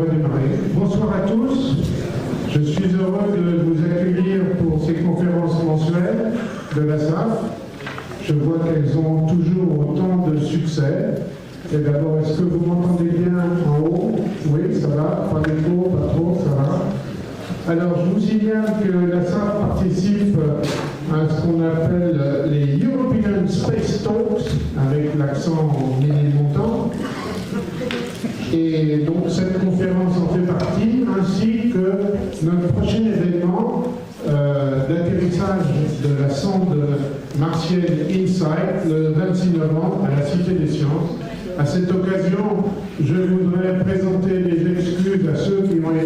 va démarrer. Bonsoir à tous. Je suis heureux de vous accueillir pour ces conférences mensuelles de la SAF. Je vois qu'elles ont toujours autant de succès. Et d'abord, est-ce que vous m'entendez bien en haut? Oui, ça va. Pas d'écho, pas trop, ça va. Alors, je vous signale que la SAF participe à ce qu'on appelle les European Space Talks, avec l'accent mini-montant. Et donc cette conférence en fait partie, ainsi que notre prochain événement d'atterrissage de la sonde martienne InSight le 26 novembre à la Cité des Sciences. À cette occasion, je voudrais présenter les excuses à ceux qui ont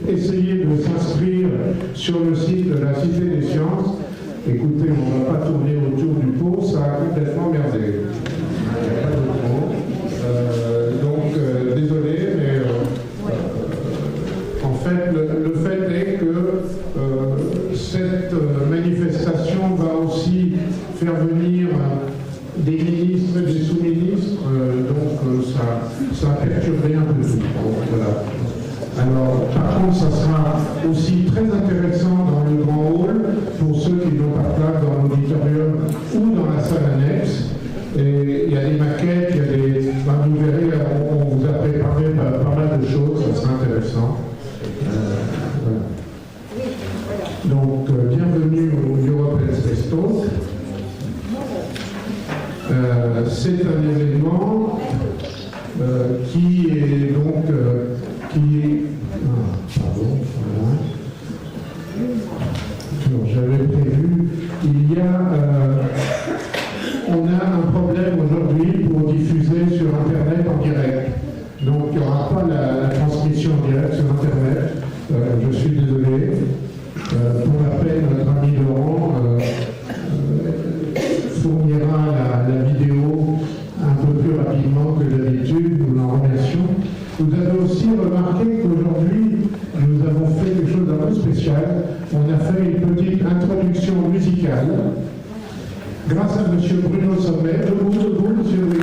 essayé de s'inscrire sur le site de la Cité des Sciences. Écoutez, on ne va pas tourner autour du pot, ça a complètement merdé. Il n'y a pas d'autre mot. Désolé, mais en fait, le fait est que cette manifestation va aussi faire venir des ministres et des sous-ministres, donc ça a perturbé un peu tout. Donc, voilà. Alors, par contre, ça sera aussi très intéressant dans le grand hall pour ceux qui n'ont pas de place dans l'auditorium ou dans la salle annexe. Et il y a des maquettes, il y a des... vous verrez, on vous a préparé pas mal de choses, ça sera intéressant. Voilà. Donc, bienvenue au European Space Talk. C'est un événement qui est donc... pardon, voilà. Alors, j'avais prévu, on a un problème aujourd'hui pour diffuser sur Internet en direct. Donc il n'y aura pas la transmission en direct sur Internet. Je suis désolé. Pour la peine, notre ami Laurent fournira la vidéo un peu plus rapidement que d'habitude. Nous l'en remercions. Vous avez aussi remarqué qu'aujourd'hui, nous avons fait quelque chose d'un peu spécial. On a fait une petite introduction musicale. Grâce à M. Bruno Sommet, debout, M. Bruno Sommet,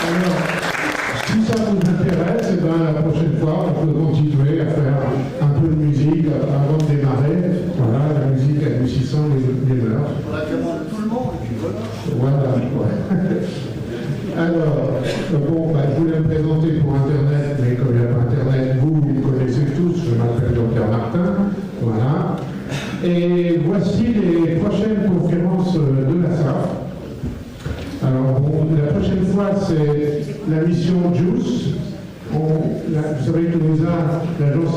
alors, si ça vous intéresse, eh bien, la prochaine fois, on peut continuer à faire un peu de musique avant de démarrer. Voilà, la musique adoucissant les mœurs. On a demandé tout le monde, et puis voilà. Voilà, ouais. Alors, bon, je voulais me présenter pour Internet, mais comme il n'y a pas Internet, vous me connaissez tous, je m'appelle Dr Martin, voilà. Et voici les prochaines conférences de la SAF. Alors, bon, la prochaine fois, c'est la mission JUICE. Vous savez que l'Agence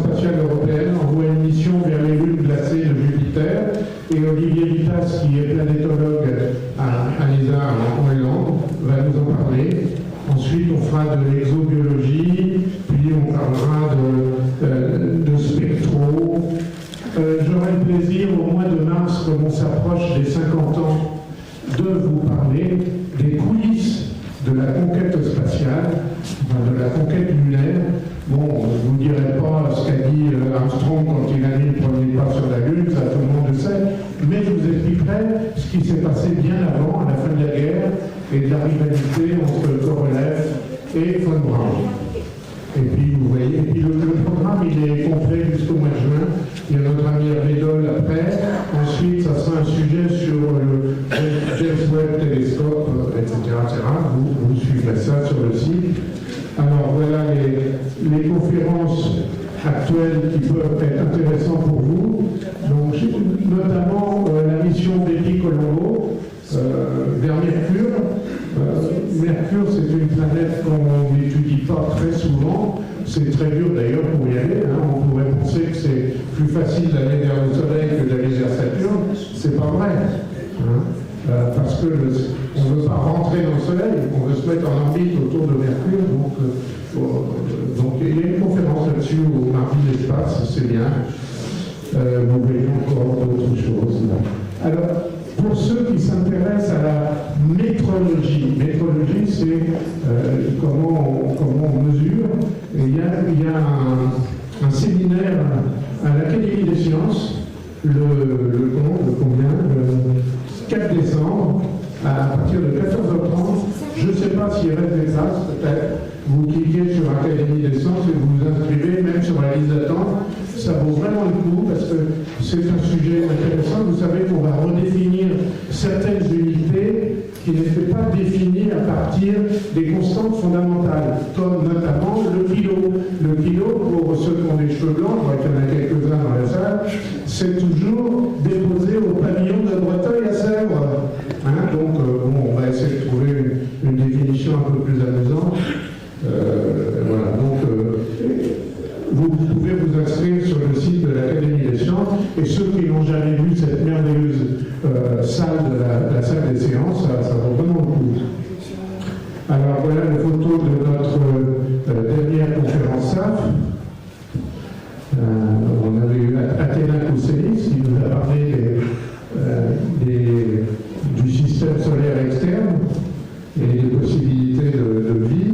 spatiale européenne envoie une mission vers les lunes glacées de Jupiter, et Olivier Vittas, qui est planétologue à l'ESA en Hollande, va nous en parler. Ensuite, on fera de l'exobiologie, puis on parlera de spectro. J'aurai le plaisir au mois de mars, comme on s'approche des 50 ans, de vous parler des coulisses de la conquête spatiale, de la conquête lunaire. Bon, je ne vous dirai pas ce qu'a dit Armstrong quand il a mis le premier pas sur la Lune, ça tout le monde le sait, mais je vous expliquerai ce qui s'est passé bien avant, à la fin de la guerre, et de la rivalité entre Korolev et von Braun. Et puis, vous voyez, le programme, il est complet jusqu'au mois de juin. Il y a notre ami Hervé après. Ensuite, ça sera un sujet sur le James Webb Télescope, etc. Vous suivrez ça sur le site. Alors, voilà les conférences actuelles qui peuvent être intéressantes pour vous. Donc, notamment la mission d'Epi Colombo vers Mercure. Mercure, c'est une planète qu'on n'étudie pas très souvent. C'est très dur d'ailleurs pour y aller. On pourrait penser que c'est plus facile d'aller vers le Soleil que d'aller vers Saturne. C'est pas vrai. Parce que on ne veut pas rentrer dans le Soleil, on veut se mettre en orbite autour de Mercure. Donc il y a une conférence là-dessus au mardi de l'espace, c'est bien. Vous voyez encore d'autres choses. Alors, pour ceux qui s'intéressent à la métrologie, c'est comment on mesure. Et il y a un séminaire à l'Académie des sciences, le combien 4 décembre, à partir de 14h30. Je ne sais pas s'il reste des places, peut-être. Vous cliquez sur Académie des Sciences et vous vous inscrivez, même sur la liste d'attente. Ça vaut vraiment le coup parce que c'est un sujet intéressant. Vous savez qu'on va redéfinir certaines unités qui n'étaient pas définies à partir des constantes fondamentales, comme notamment le kilo. Le kilo, pour ceux qui ont des cheveux blancs, je vois qu'il y en a quelques-uns dans la salle, c'est toujours déposé au pavillon de Breteuil à Sèvres. Hein, donc, on va essayer de trouver une définition un peu plus amusante. Voilà, donc vous pouvez vous inscrire sur le site de l'Académie des Sciences, et ceux qui n'ont jamais vu cette merveilleuse salle de la salle des séances, ça vaut vraiment le coup. Alors voilà les photos de notre dernière conférence SAF. On avait eu Athéna Kousselis qui nous a parlé du système solaire externe et des possibilités de vie.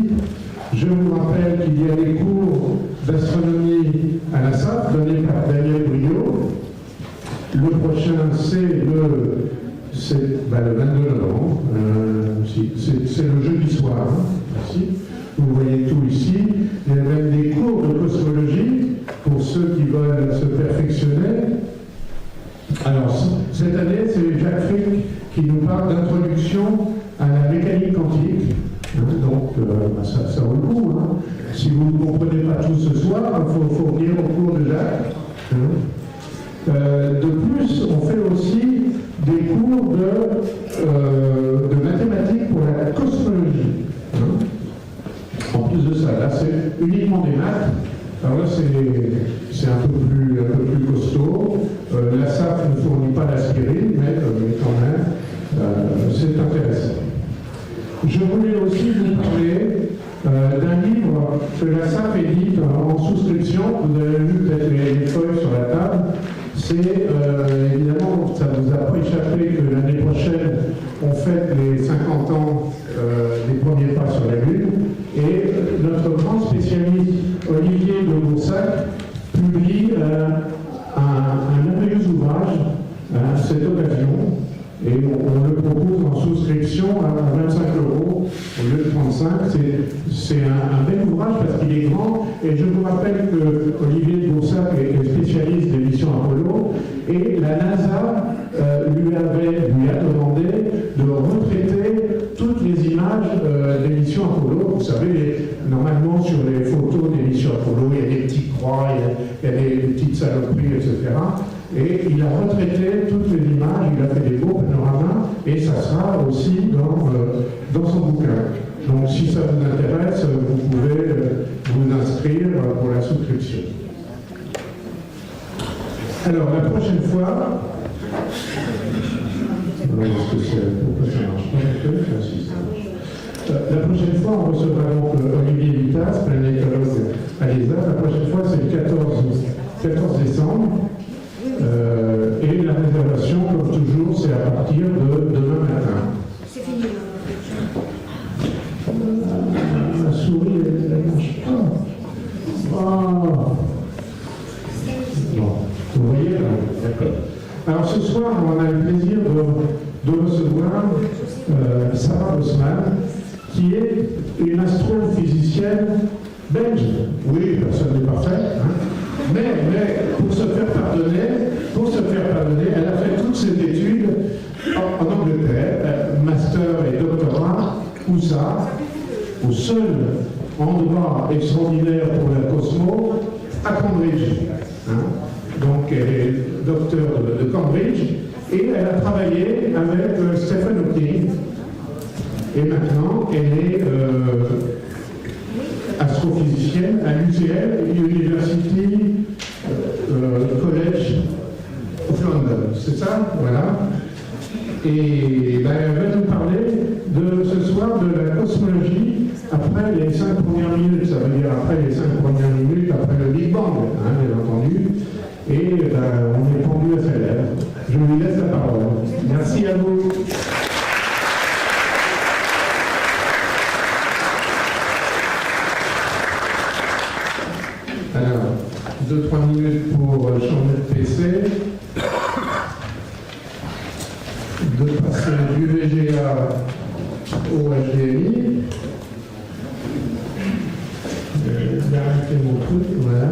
Je vous rappelle qu'il y a des cours d'astronomie à la SAF donnés par Daniel Briot. Le prochain, c'est le 22 novembre. C'est le jeudi soir. Ici. Vous voyez tout ici. Il y a même des cours de cosmologie pour ceux qui veulent se perfectionner. Alors, cette année, c'est Jacques Frick qui nous parle d'introduction à la mécanique quantique. Donc, ça vaut le coup. Hein. Si vous ne comprenez pas tout ce soir, il faut venir au cours de Jacques. De plus, on fait aussi des cours de mathématiques pour la cosmologie. En plus de ça, là, c'est uniquement des maths. Alors là, c'est un peu plus costaud. La SAF ne fournit pas l'aspirine, mais quand même, c'est intéressant. Je voulais aussi vous parler d'un livre que la SAF édite en souscription. Vous avez vu peut-être les feuilles sur la table. C'est évidemment, ça ne vous a pas échappé que l'année prochaine, on fête les 50 ans des premiers pas sur la Lune. Et notre grand spécialiste, Olivier de Boursac, publie un merveilleux ouvrage à cette occasion. Et on le propose en souscription à 25 € au lieu de 35. C'est un bel ouvrage parce qu'il est grand. Et je vous rappelle que Olivier de Boursac est spécialiste des missions Apollo. Et la NASA lui a demandé de retraiter toutes les images des missions Apollo. Vous savez, normalement sur les photos des missions Apollo, il y a des petites croix, il y a des petites saloperies, etc. Et il a retraité toutes les images, il a fait des beaux panoramas, et ça sera aussi dans son bouquin. Donc si ça vous intéresse, vous pouvez vous inscrire pour la souscription. Alors la prochaine fois, la prochaine fois, on recevra donc Olivier Vitas, planétologue à l'ESA. La prochaine fois, c'est le 14 décembre. Et la réservation, comme toujours, c'est à partir de demain matin. C'est fini. La souris, elle ne marche pas. Oh. Bon, vous voyez là, d'accord. Alors ce soir, on a le plaisir de recevoir Sarah Bosman, qui est une astrophysicienne belge. Oui, personne n'est parfait. Hein. Mais pour se faire pardonner, elle a fait toutes ses études en Angleterre, master et doctorat, où ça, au seul endroit extraordinaire pour la Cosmo, à Cambridge. Hein. Donc elle est docteur de Cambridge, et elle a travaillé avec Stephen Hawking. Et maintenant, elle est astrophysicienne à l'UCL, University College of London. C'est ça? Voilà. Et ben, elle va nous parler ce soir de la cosmologie après les 5 premières minutes. Ça veut dire après les 5 premières minutes, après le Big Bang, hein, bien entendu. Et ben, on est pendu à sa lèvre. Je lui laisse la parole. Merci à vous. Alors, 2-3 minutes pour changer de PC. de passer du VGA au HDMI. J'ai arrêté mon truc, voilà.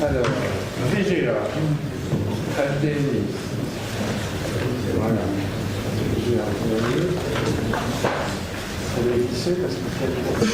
Alors, VGA, HDMI. Voilà. VGA, HDMI. On va glisser parce qu'il y a trop.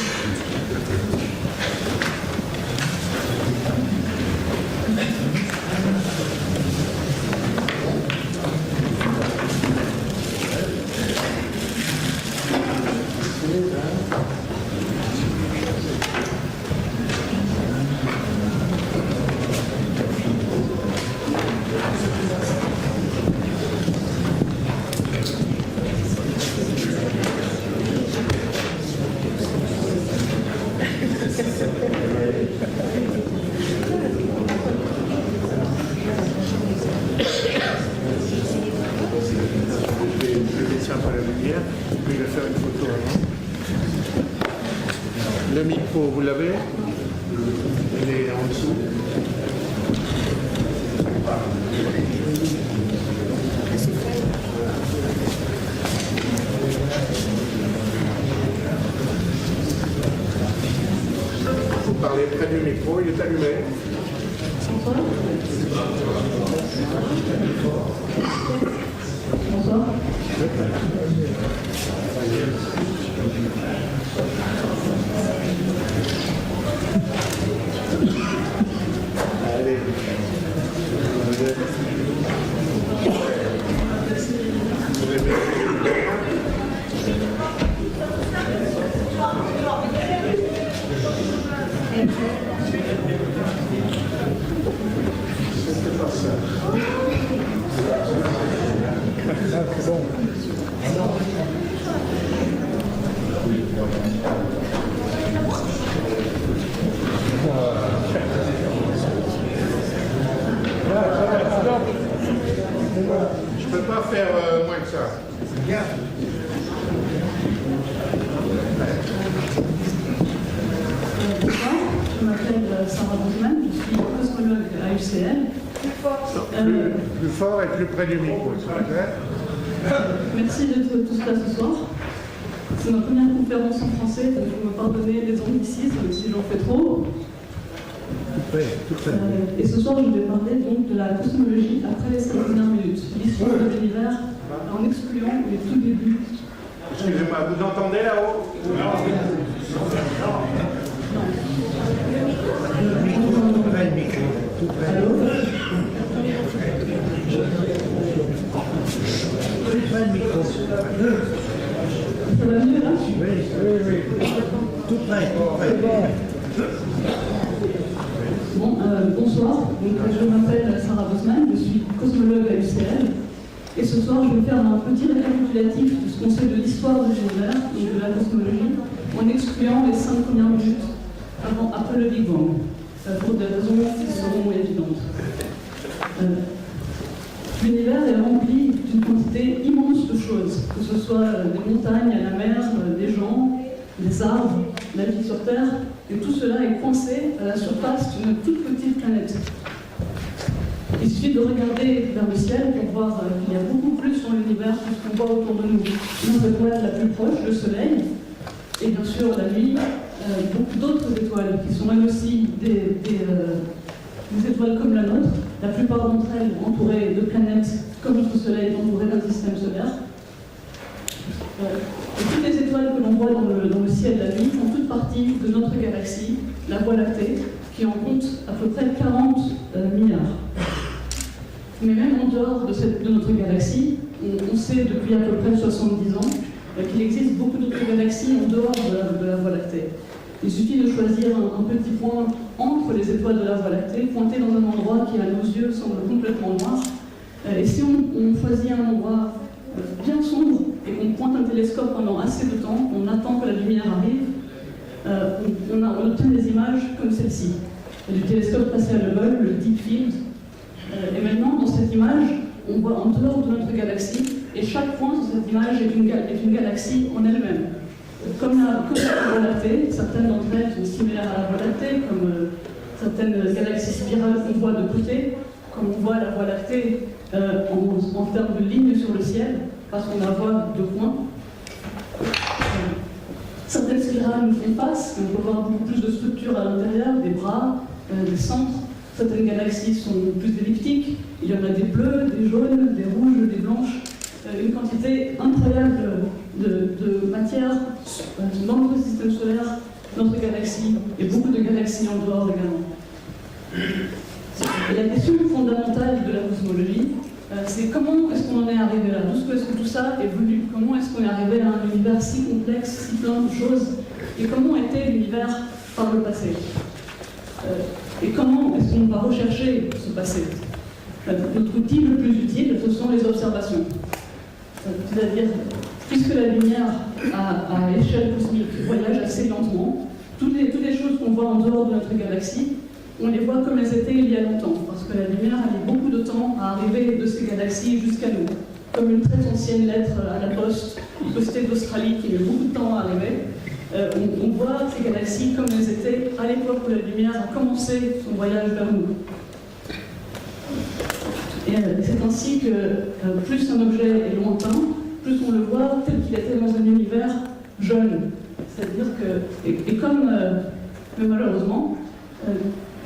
Le micro, vous l'avez? Il est en dessous. Vous parlez près du micro, il est allumé. Bonsoir. Allez. C'était pas ça. C'est bon. Je peux pas faire moins que ça. Bien. Bonsoir, je m'appelle Sarah Bosman, je suis cosmologue à UCL. Plus fort et plus près du micro, s'il vous plaît. Merci d'être tous là ce soir. C'est ma première conférence en français, donc vous me pardonnez les anglicismes si j'en fais trop. Et ce soir, je vais parler donc de la cosmologie après les 5 dernières minutes, l'histoire de l'univers en excluant les tout débuts. Excusez-moi, vous entendez là-haut? Allô? Ça va mieux là? Tout près. Bon, bonsoir, donc, je m'appelle Sarah Bosman, je suis cosmologue à UCL. Et ce soir, je vais faire un petit récapitulatif de ce qu'on sait de l'histoire de l'univers et de la cosmologie, en excluant les 5 premières minutes après le Big Bang, pour des raisons qui seront évidentes. L'univers est rempli d'une quantité immense de choses, que ce soit des montagnes, la mer, des gens, des arbres, la vie sur Terre, et tout cela est coincé à la surface d'une toute petite planète. Il suffit de regarder vers le ciel pour voir qu'il y a beaucoup plus dans l'univers que ce qu'on voit autour de nous. Notre étoile la plus proche, le Soleil, et bien sûr la nuit, beaucoup d'autres étoiles qui sont elles aussi des étoiles comme la nôtre, la plupart d'entre elles entourées de planètes comme notre Soleil est entouré d'un système solaire. Et toutes les étoiles que l'on voit dans le ciel la nuit font toute partie de notre galaxie, la Voie lactée, qui en compte à peu près 40 milliards. Mais même en dehors de notre galaxie, on sait depuis à peu près 70 ans qu'il existe beaucoup d'autres galaxies en dehors de la Voie lactée. Il suffit de choisir un petit point entre les étoiles de la Voie lactée, pointé dans un endroit qui, à nos yeux, semble complètement noir. Et si on choisit un endroit bien sombre et qu'on pointe un télescope pendant assez de temps, on attend que la lumière arrive, on obtient des images comme celle-ci. du télescope spatial Hubble, le Deep Field. Et maintenant, dans cette image, on voit en dehors de notre galaxie, et chaque point sur cette image est une galaxie en elle-même. Comme la Voie lactée, certaines d'entre elles sont similaires à la Voie lactée, comme certaines galaxies spirales qu'on voit de côté, comme on voit la Voie lactée en termes de lignes sur le ciel, parce qu'on la voit de points. Certaines spirales nous font face, on peut voir beaucoup plus de structures à l'intérieur, des bras, des centres. Certaines galaxies sont plus elliptiques, il y en a des bleus, des jaunes, des rouges, des blanches, une quantité incroyable de matière dans notre système solaire, notre galaxie, et beaucoup de galaxies en dehors également. Et la question fondamentale de la cosmologie, c'est comment est-ce qu'on en est arrivé là? D'où est-ce que tout ça évolue? Comment est-ce qu'on est arrivé à un univers si complexe, si plein de choses? Et comment était l'univers par le passé? Et comment est-ce qu'on va rechercher ce passé? Notre outil le plus utile, ce sont les observations. C'est-à-dire, puisque la lumière, à échelle cosmique, voyage assez lentement, toutes les choses qu'on voit en dehors de notre galaxie, on les voit comme elles étaient il y a longtemps, parce que la lumière a mis beaucoup de temps à arriver de ces galaxies jusqu'à nous. Comme une très ancienne lettre à la poste, postée d'Australie, qui met beaucoup de temps à arriver, on voit ces galaxies comme elles étaient à l'époque où la lumière a commencé son voyage vers nous. Et c'est ainsi que plus un objet est lointain, plus on le voit tel qu'il était dans un univers jeune. C'est-à-dire que, et comme, mais malheureusement,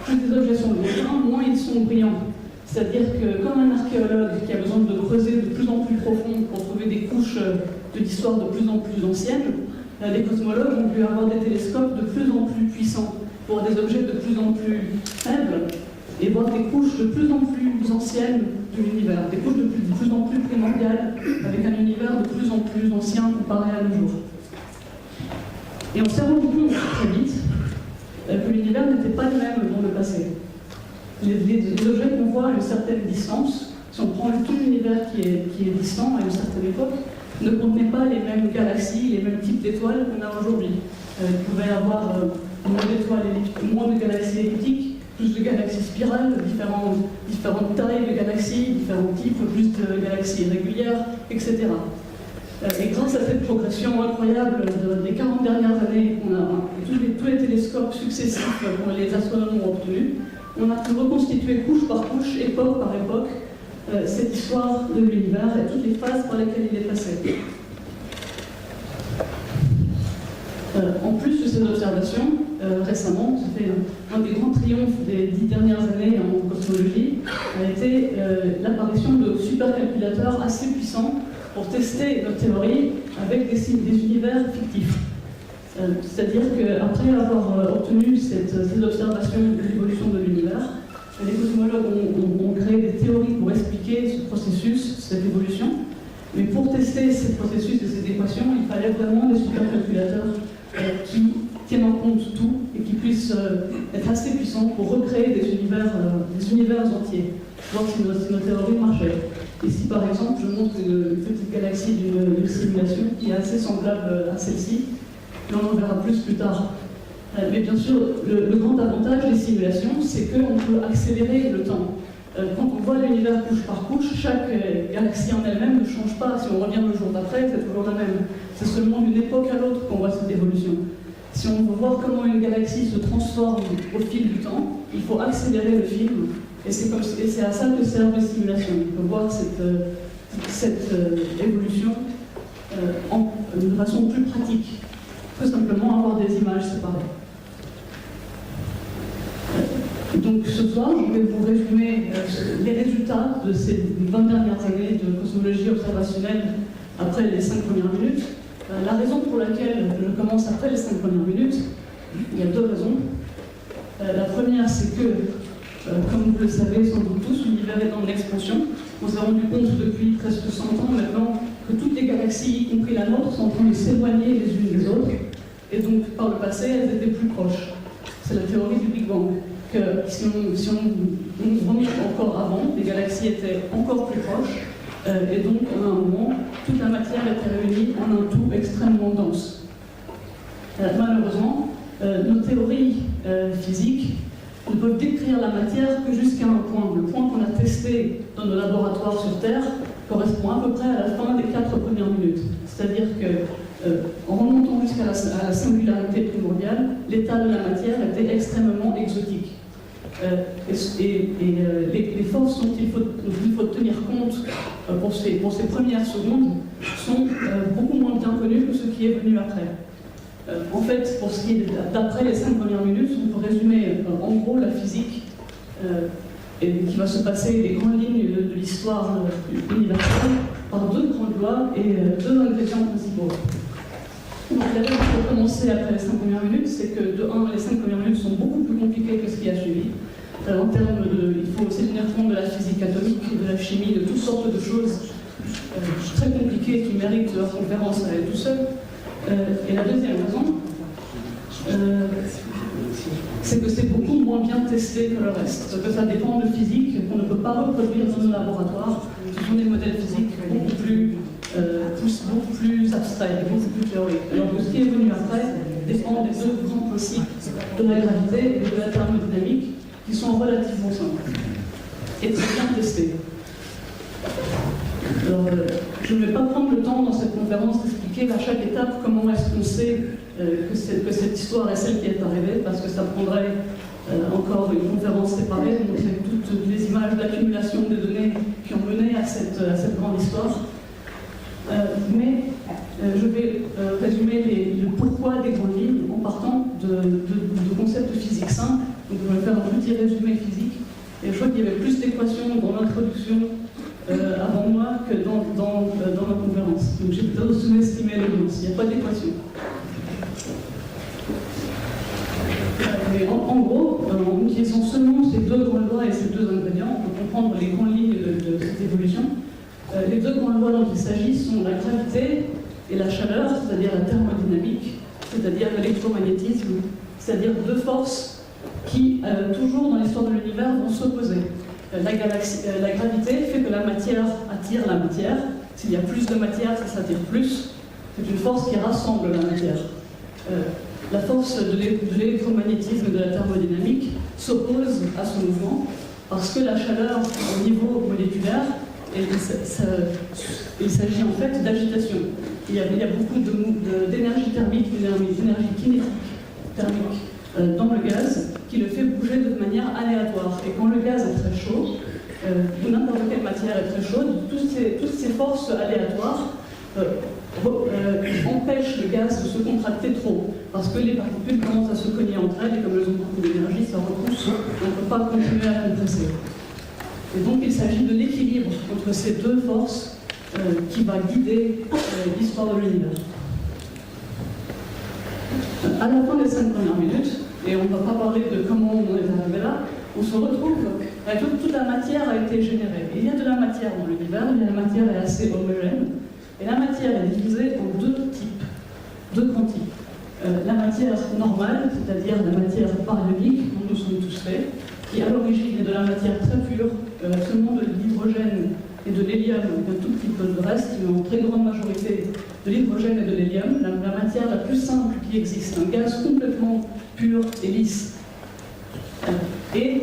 plus les objets sont lointains, moins ils sont brillants. C'est-à-dire que comme un archéologue qui a besoin de creuser de plus en plus profond pour trouver des couches de l'histoire de plus en plus anciennes, les cosmologues ont dû avoir des télescopes de plus en plus puissants pour des objets de plus en plus faibles et voir des couches de plus en plus anciennes de l'univers, des couches de plus en plus primordiales, avec un univers de plus en plus ancien comparé à nos jours. Et on s'est rendu compte très vite que l'univers n'était pas le même dans le passé. Les objets qu'on voit à une certaine distance, si on prend tout l'univers qui est distant à une certaine époque, ne contenaient pas les mêmes galaxies, les mêmes types d'étoiles qu'on a aujourd'hui. Il pouvait y avoir moins de galaxies elliptiques, plus de galaxies spirales, différentes tailles de galaxies, différents types, plus de galaxies régulières, etc. Et grâce à cette progression incroyable des 40 dernières années, tous les télescopes successifs que les astronomes ont obtenus, on a pu reconstituer couche par couche, époque par époque, cette histoire de l'univers et toutes les phases par lesquelles il est passé. En plus de ces observations, récemment, ça fait un des grands triomphes des 10 dernières années en cosmologie, a été l'apparition de supercalculateurs assez puissants pour tester nos théories avec des univers fictifs. C'est-à-dire qu'après avoir obtenu ces observations de l'évolution de l'univers, les cosmologues ont créé des théories pour expliquer ce processus, cette évolution. Mais pour tester ces processus et ces équations, il fallait vraiment des supercalculateurs qui tiennent en compte tout et qui puissent être assez puissants pour recréer des univers entiers, voir si nos théories marchaient. Ici, par exemple, je montre une petite galaxie d'une simulation qui est assez semblable à celle-ci. On en verra plus tard. Mais bien sûr, le grand avantage des simulations, c'est qu'on peut accélérer le temps. Quand on voit l'univers couche par couche, chaque galaxie en elle-même ne change pas. Si on revient le jour d'après, c'est toujours la même. C'est seulement d'une époque à l'autre qu'on voit cette évolution. Si on veut voir comment une galaxie se transforme au fil du temps, il faut accélérer le film. Et c'est à ça que servent les simulations. On peut voir cette évolution de façon plus pratique que simplement avoir des images séparées. Donc ce soir, je vais vous résumer les résultats de ces 20 dernières années de cosmologie observationnelle après les 5 premières minutes. La raison pour laquelle je commence après les 5 premières minutes, il y a 2 raisons. La première, c'est que, comme vous le savez sans doute tous, l'univers est en expansion. On s'est rendu compte depuis presque 100 ans maintenant que toutes les galaxies, y compris la nôtre, sont en train de s'éloigner les unes des autres. Et donc, par le passé, elles étaient plus proches. C'est la théorie du Big Bang. Que si on remonte encore avant, les galaxies étaient encore plus proches, et donc, à un moment, toute la matière était réunie en un tout extrêmement dense. Malheureusement, nos théories physiques ne peuvent décrire la matière que jusqu'à un point. Le point qu'on a testé dans nos laboratoires sur Terre correspond à peu près à la fin des 4 premières minutes. C'est-à-dire que, en remontant jusqu'à la singularité primordiale, l'état de la matière était extrêmement exotique. Les forces dont il faut tenir compte pour ces premières secondes sont beaucoup moins bien connues que ce qui est venu après. En fait, pour ce qui est d'après les 5 premières minutes, on peut résumer en gros la physique qui va se passer, les grandes lignes de l'histoire universelle, par 2 grandes lois et 2 ingrédients principaux. Donc la raison pour commencer après les 5 premières minutes, c'est que de 1, les 5 premières minutes sont beaucoup plus compliquées que ce qui a suivi. En termes il faut aussi tenir compte de la physique atomique, de la chimie, de toutes sortes de choses très compliquées qui méritent leur conférence à elles tout seul. Et la deuxième raison, c'est que c'est beaucoup moins bien testé que le reste. Parce que ça dépend de physique qu'on ne peut pas reproduire dans nos laboratoires. Ce sont des modèles physiques beaucoup plus abstraits, beaucoup plus théoriques. Alors que ce qui est venu après dépend des 2 grands principes de la gravité et de la thermodynamique qui sont relativement simples et très bien testés. Alors, je ne vais pas prendre le temps dans cette conférence d'expliquer à chaque étape comment est-ce qu'on sait que cette histoire est celle qui est arrivée, parce que ça prendrait encore une conférence séparée, de montrer toutes les images d'accumulation de données qui ont mené à cette grande histoire. Mais je vais résumer le pourquoi des grandes lignes en partant de concepts physiques simples. Donc je vais faire un petit résumé physique. Et je vois qu'il y avait plus d'équations dans l'introduction avant moi que dans ma conférence. Donc j'ai peut-être sous-estimé l'audience. Il n'y a pas d'équation. Mais en gros, en utilisant seulement ces 2 grandes lois et ces 2 ingrédients, on peut comprendre les grandes lignes de cette évolution. Les 2 grandes lois dont il s'agit sont la gravité et la chaleur, c'est-à-dire la thermodynamique, c'est-à-dire l'électromagnétisme, c'est-à-dire 2 forces qui, toujours dans l'histoire de l'univers, vont s'opposer. La gravité fait que la matière attire la matière. S'il y a plus de matière, ça s'attire plus. C'est une force qui rassemble la matière. La force de l'électromagnétisme et de la thermodynamique s'oppose à ce mouvement parce que la chaleur au niveau moléculaire, il s'agit en fait d'agitation. Il y a beaucoup d'énergie thermique, d'énergie kinétique thermique dans le gaz qui le fait bouger de manière aléatoire. Et quand le gaz est très chaud, ou n'importe quelle matière est très chaude, toutes ces forces aléatoires empêchent le gaz de se contracter trop, parce que les particules commencent à se cogner entre elles, et comme elles ont beaucoup d'énergie, ça repousse, on ne peut pas continuer à compresser. Et donc il s'agit de l'équilibre entre ces 2 forces qui va guider l'histoire de l'univers. À la fin des 5 premières minutes, et on ne va pas parler de comment on est arrivé là, on se retrouve avec toute la matière a été générée. Il y a de la matière dans l'univers, la matière est assez homogène, et la matière est divisée en 2 types, 2 grands types. La matière normale, c'est-à-dire la matière baryonique, dont nous sommes tous faits, qui à l'origine est de la matière très pure, seulement de l'hydrogène et de l'hélium, avec un tout petit peu de reste, mais en très grande majorité de l'hydrogène et de l'hélium, la matière la plus simple qui existe, un gaz complètement pur et lisse. Et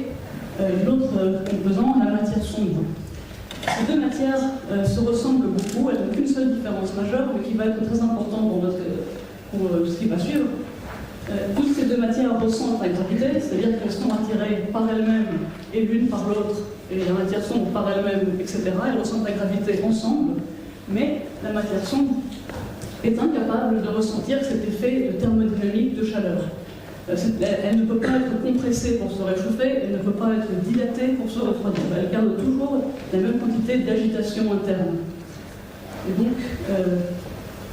l'autre composant, la matière sombre. Ces 2 matières se ressemblent beaucoup, elles n'ont qu'une seule différence majeure, mais qui va être très importante pour ce qui va suivre. Toutes ces 2 matières ressentent la gravité, c'est-à-dire qu'elles sont attirées par elles-mêmes et l'une par l'autre, et la matière sombre par elle-même, etc. Elles ressentent la gravité ensemble, mais la matière sombre est incapable de ressentir cet effet thermodynamique de chaleur. Elle ne peut pas être compressée pour se réchauffer, elle ne peut pas être dilatée pour se refroidir. Elle garde toujours la même quantité d'agitation interne. Et donc,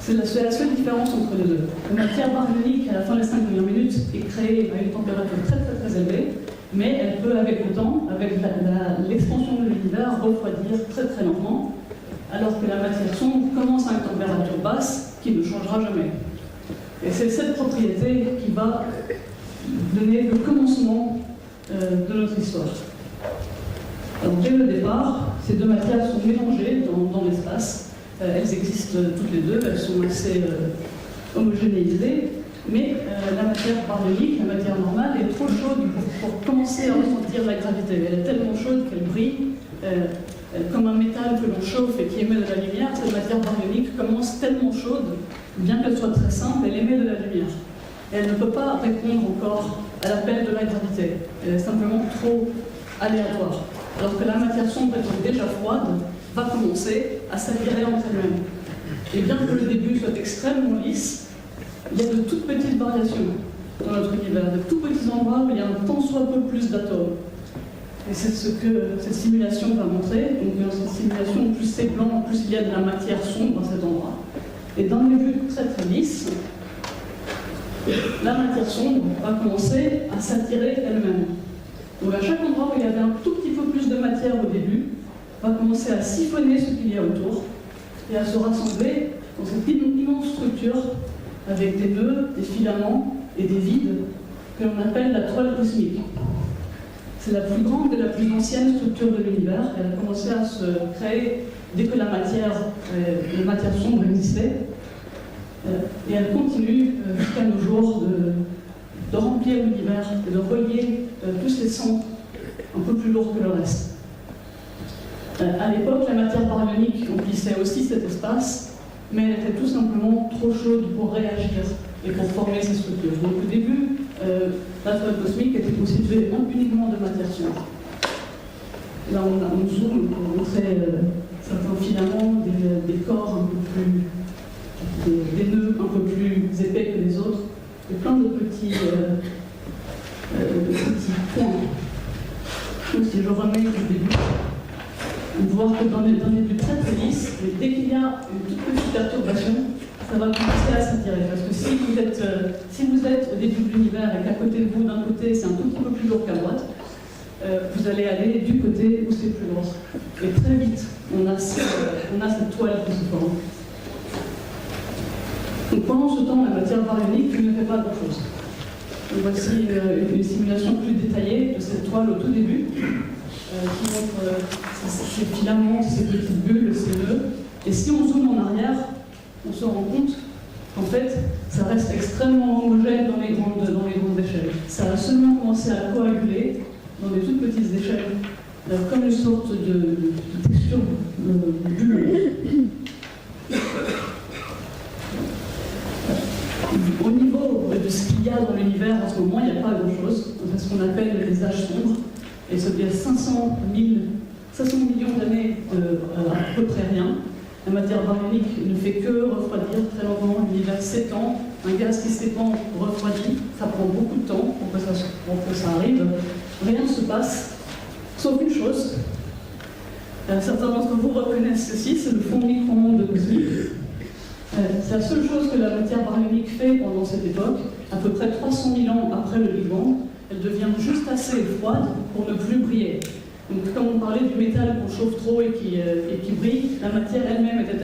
c'est la seule différence entre les 2. La matière baryonique, à la fin des 5 premières minutes, est créée à une température très très très élevée, mais elle peut, avec le temps, avec l'expansion de l'univers, refroidir très très lentement, alors que la matière sombre commence à une température basse qui ne changera jamais. Et c'est cette propriété qui va donner le commencement de notre histoire. Alors, dès le départ, ces 2 matières sont mélangées dans l'espace. Elles existent toutes les 2, elles sont assez homogénéisées. Mais la matière baryonique, la matière normale, est trop chaude pour commencer à ressentir la gravité. Elle est tellement chaude qu'elle brille. Comme un métal que l'on chauffe et qui émet de la lumière, cette matière baryonique commence tellement chaude, bien qu'elle soit très simple, elle émet de la lumière. Et elle ne peut pas répondre encore à l'appel de la gravité. Elle est simplement trop aléatoire. Alors que la matière sombre étant déjà froide, va commencer à s'attirer entre elle-même. Et bien que le début soit extrêmement lisse, il y a de toutes petites variations dans notre univers, de tout petits endroits où il y a un tant soit peu plus d'atomes. Et c'est ce que cette simulation va montrer. Donc dans cette simulation, plus c'est blanc, plus il y a de la matière sombre dans cet endroit. Et dans les vues très très lisses, la matière sombre va commencer à s'attirer elle-même. Donc à chaque endroit où il y avait un tout petit peu plus de matière au début, va commencer à siphonner ce qu'il y a autour et à se rassembler dans cette immense structure avec des nœuds, des filaments et des vides que l'on appelle la toile cosmique. C'est la plus grande et la plus ancienne structure de l'univers. Elle a commencé à se créer dès que la matière sombre existait. Et elle continue jusqu'à nos jours de remplir l'univers et de relier tous ces centres un peu plus lourds que le reste. À l'époque, la matière baryonique emplissait aussi cet espace, mais elle était tout simplement trop chaude pour réagir et pour former ces structures. Donc au début, la toile cosmique était constituée uniquement de matière sombre. Là, on zoome pour montrer certains filaments, des corps un peu plus, des nœuds un peu plus épais que les autres, et plein de petits points. Donc si je remets du début, on peut voir que dans les vues très très lisses, dès qu'il y a une toute petite perturbation, ça va commencer à s'attirer. Parce que si vous êtes au début de l'univers et qu'à côté de vous, d'un côté, c'est un tout petit peu plus lourd qu'à droite, vous allez aller du côté où c'est plus lourd. Et très vite, on a cette toile qui se forme. Donc pendant ce temps, la matière baryonique ne fait pas grand-chose. Voici une simulation plus détaillée de cette toile au tout début, qui montre ces filaments, ces petites bulles, ces nœuds. Et si on zoome en arrière, on se rend compte qu'en fait, ça reste extrêmement homogène dans les grandes échelles. Ça a seulement commencé à coaguler dans des toutes petites échelles, comme une sorte de texture bulleuse. Au niveau de ce qu'il y a dans l'univers en ce moment, il n'y a pas grand-chose. C'est ce qu'on appelle les âges sombres. Et ça fait 500 millions d'années à peu près rien. La matière baryonique ne fait que refroidir très lentement. L'univers s'étend. Un gaz qui s'étend refroidit. Ça prend beaucoup de temps pour que ça arrive. Rien ne se passe, sauf une chose. Certains d'entre vous reconnaissent ceci, c'est le fond micro-ondes cosmique. C'est la seule chose que la matière baryonique fait pendant cette époque, à peu près 300 000 ans après le Big Bang. Elle devient juste assez froide pour ne plus briller. Donc, comme on parlait du métal qu'on chauffe trop et qui brille, la matière elle-même était